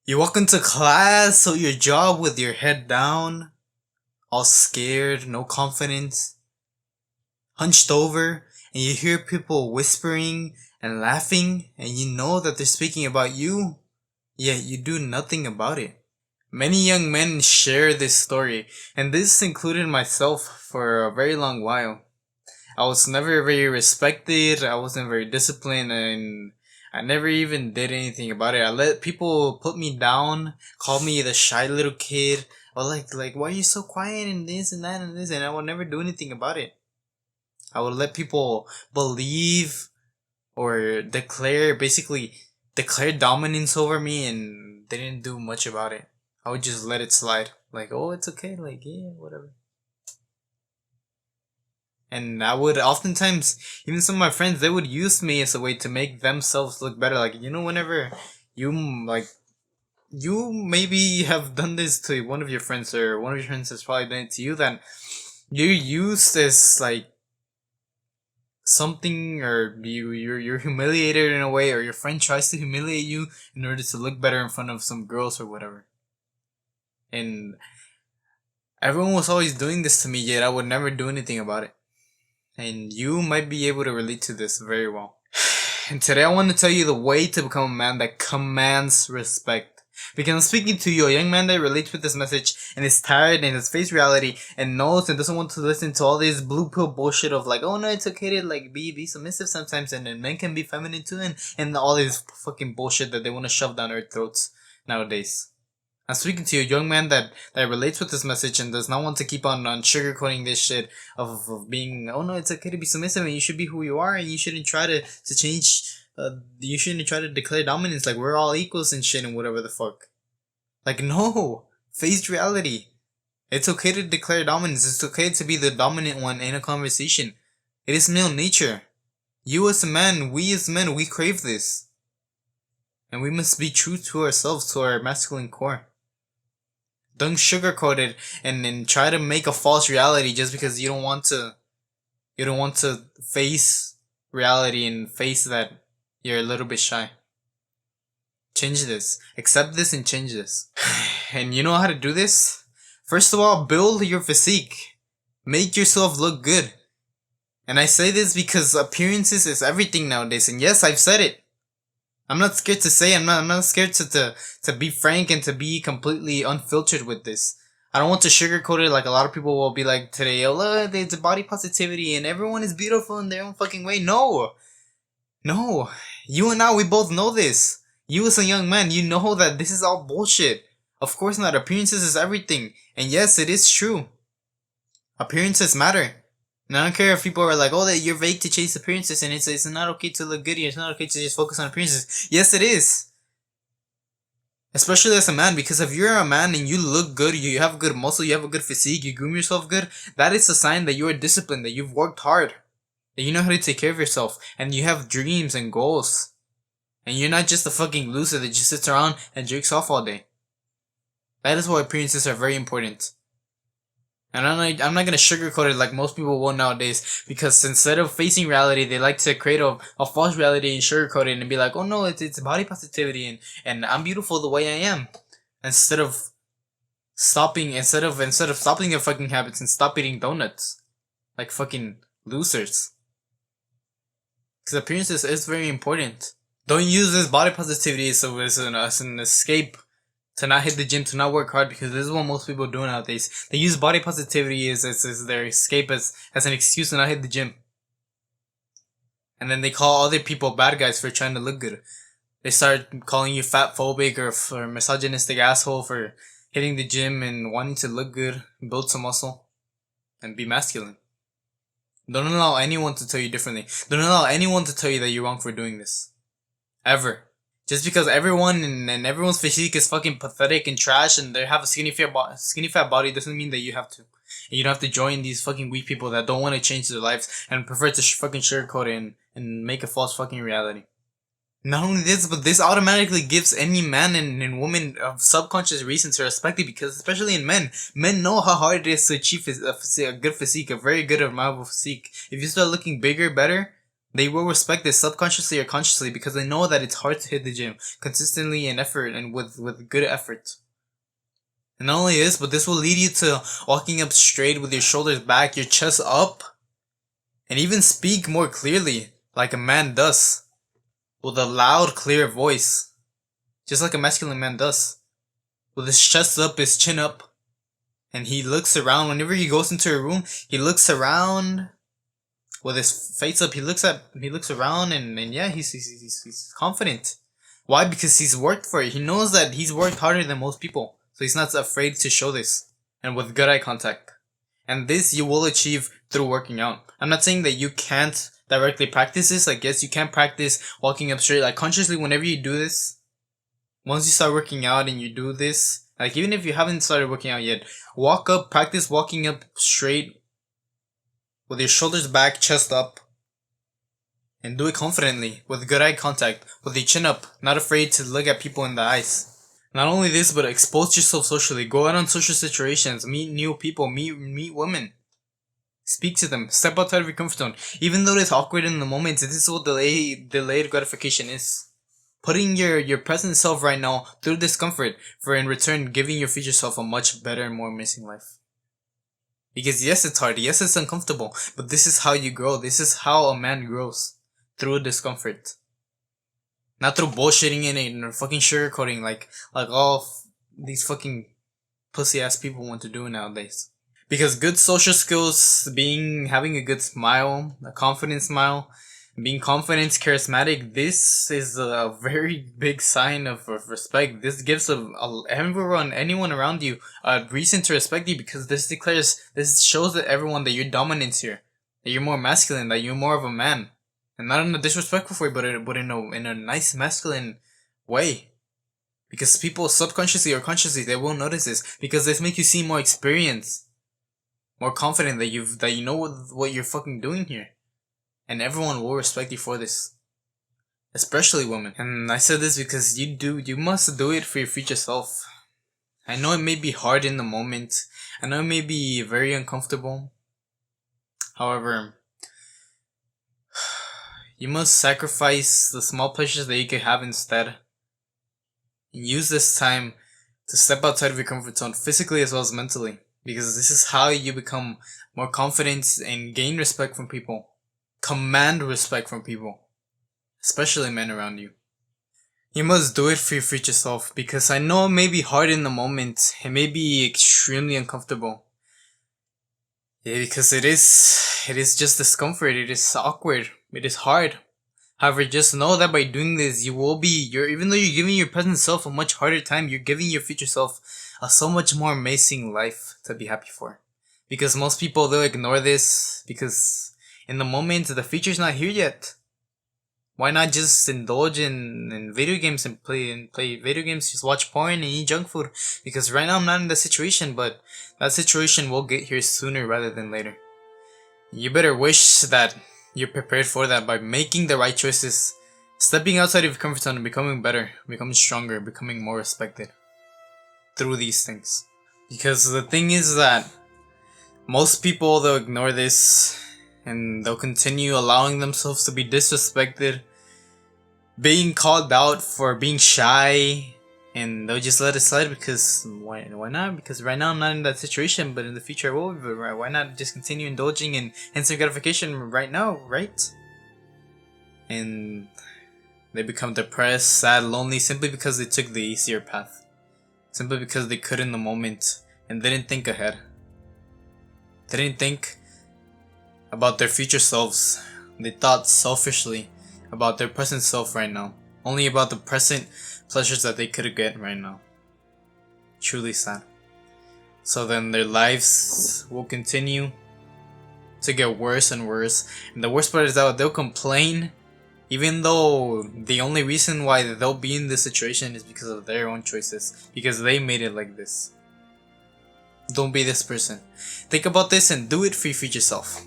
You walk into class or your job with your head down, all scared, no confidence, hunched over, and you hear people whispering and laughing, and you know that they're speaking about you, yet you do nothing about it. Many young men share this story, and this included myself for a very long while. I was never very respected, I wasn't very disciplined, and I never even did anything about it. I let people put me down, call me the shy little kid, or like why are you so quiet and this and that and this, and I would never do anything about it. I would let people believe or basically declare dominance over me, and they didn't do much about it. I would just let it slide. Like, oh, it's okay, like, yeah, whatever. And I would oftentimes, even some of my friends, they would use me as a way to make themselves look better. Like, whenever you, you maybe have done this to one of your friends, or one of your friends has probably done it to you, that you're used as, like, something, or you're humiliated in a way, or your friend tries to humiliate you in order to look better in front of some girls or whatever. And everyone was always doing this to me, yet I would never do anything about it. And you might be able to relate to this very well. And today I want to tell you the way to become a man that commands respect. Because I'm speaking to you, a young man that relates with this message and is tired and has faced reality and knows and doesn't want to listen to all this blue pill bullshit of like, oh no, it's okay to like be submissive sometimes, and then men can be feminine too, and all this fucking bullshit that they want to shove down our throats nowadays. I'm speaking to you, a young man that relates with this message and does not want to keep on sugarcoating this shit of being, oh no, it's okay to be submissive and you should be who you are and you shouldn't try to change, you shouldn't try to declare dominance like we're all equals and shit and whatever the fuck. Like, no, face reality. It's okay to declare dominance. It's okay to be the dominant one in a conversation. It is male nature. You as a man, we as men, we crave this. And we must be true to ourselves, to our masculine core. Don't sugarcoat it and try to make a false reality just because you don't want to face reality and face that you're a little bit shy. Change this. Accept this and change this. And you know how to do this? First of all, build your physique. Make yourself look good. And I say this because appearances is everything nowadays. And yes, I've said it. I'm not scared to say, I'm not scared to be frank and to be completely unfiltered with this. I don't want to sugarcoat it like a lot of people will be like today, oh look, it's body positivity and everyone is beautiful in their own fucking way. No. You and I, we both know this. You as a young man, you know that this is all bullshit. Of course not. Appearances is everything. And yes, it is true. Appearances matter. And I don't care if people are like, oh, that you're vague to chase appearances and it's not okay to look good. It's not okay to just focus on appearances. Yes, it is. Especially as a man, because if you're a man and you look good, you have good muscle, you have a good physique, you groom yourself good, that is a sign that you are disciplined, that you've worked hard, that you know how to take care of yourself, and you have dreams and goals. And you're not just a fucking loser that just sits around and jerks off all day. That is why appearances are very important. And I'm not gonna sugarcoat it like most people will nowadays, because instead of facing reality, they like to create a false reality and sugarcoat it and be like, oh no, it's body positivity and I'm beautiful the way I am. Instead of stopping their fucking habits and stop eating donuts like fucking losers. Because appearances is very important. Don't use this body positivity as an escape to not hit the gym, to not work hard, because this is what most people do nowadays. They use body positivity as their escape, as an excuse to not hit the gym. And then they call other people bad guys for trying to look good. They start calling you fat phobic or misogynistic asshole for hitting the gym and wanting to look good, build some muscle, and be masculine. Don't allow anyone to tell you differently. Don't allow anyone to tell you that you're wrong for doing this. Ever. Just because everyone and everyone's physique is fucking pathetic and trash and they have a skinny fat body doesn't mean that you have to. And you don't have to join these fucking weak people that don't want to change their lives and prefer to fucking sugarcoat it and make a false fucking reality. Not only this, but this automatically gives any man and woman a subconscious reason to respect it, because especially in men know how hard it is to achieve a good physique, a very good admirable physique. If you start looking bigger, better, They will respect this subconsciously or consciously because they know that it's hard to hit the gym consistently and effort and with good effort. And not only this, but this will lead you to walking up straight with your shoulders back, your chest up, and even speak more clearly like a man does. With a loud, clear voice. Just like a masculine man does. With his chest up, his chin up. And he looks around. Whenever he goes into a room, he looks around. With his face up, he looks around and yeah, he's confident. Why? Because he's worked for it. He knows that he's worked harder than most people. So he's not afraid to show this. And with good eye contact. And this you will achieve through working out. I'm not saying that you can't directly practice this. Like, yes, you can practice walking up straight. Like, consciously, whenever you do this, once you start working out and you do this, like, even if you haven't started working out yet, walk up, practice walking up straight with your shoulders back, chest up, and do it confidently, with good eye contact, with your chin up, not afraid to look at people in the eyes. Not only this, but expose yourself socially. Go out on social situations, meet new people, meet women. Speak to them. Step outside of your comfort zone. Even though it's awkward in the moment, this is what delayed gratification is. Putting your present self right now through discomfort for in return giving your future self a much better and more amazing life. Because yes, it's hard. Yes, it's uncomfortable. But this is how you grow. This is how a man grows. Through discomfort. Not through bullshitting in it or fucking sugarcoating like all these fucking pussy ass people want to do nowadays. Because good social skills, having a good smile, a confident smile, being confident, charismatic, this is a very big sign of respect. This gives anyone around you a reason to respect you because this shows that everyone that you're dominant here, that you're more masculine, that you're more of a man, and not in a disrespectful way, but in a nice masculine way. Because people subconsciously or consciously they will notice this because this makes you seem more experienced, more confident that you know what you're fucking doing here. And everyone will respect you for this. Especially women. And I said this because you must do it for your future self. I know it may be hard in the moment. I know it may be very uncomfortable. However, you must sacrifice the small pleasures that you could have instead. And use this time to step outside of your comfort zone, physically as well as mentally. Because this is how you become more confident and gain respect from people. Command respect from people, especially men around you. You must do it for your future self because I know it may be hard in the moment. It may be extremely uncomfortable. Yeah, because it is just discomfort. It is awkward. It is hard. However, just know that by doing this, even though you're giving your present self a much harder time, you're giving your future self a so much more amazing life to be happy for. Because most people, they'll ignore this because in the moment, the future's not here yet. Why not just indulge in video games and play video games, just watch porn and eat junk food? Because right now I'm not in that situation, but that situation will get here sooner rather than later. You better wish that you're prepared for that by making the right choices, stepping outside of your comfort zone and becoming better, becoming stronger, becoming more respected through these things. Because the thing is that most people, they'll ignore this and they'll continue allowing themselves to be disrespected, being called out for being shy, and they'll just let it slide because why not? Because right now I'm not in that situation, but in the future I will be. Why not just continue indulging in instant gratification right now, right? And they become depressed, sad, lonely simply because they took the easier path. Simply because they could in the moment and didn't think ahead. They didn't think about their future selves. They thought selfishly about their present self right now. Only about the present pleasures that they could get right now. Truly sad. So then their lives will continue to get worse and worse. And the worst part is that they'll complain even though the only reason why they'll be in this situation is because of their own choices. Because they made it like this. Don't be this person. Think about this and do it for your future self.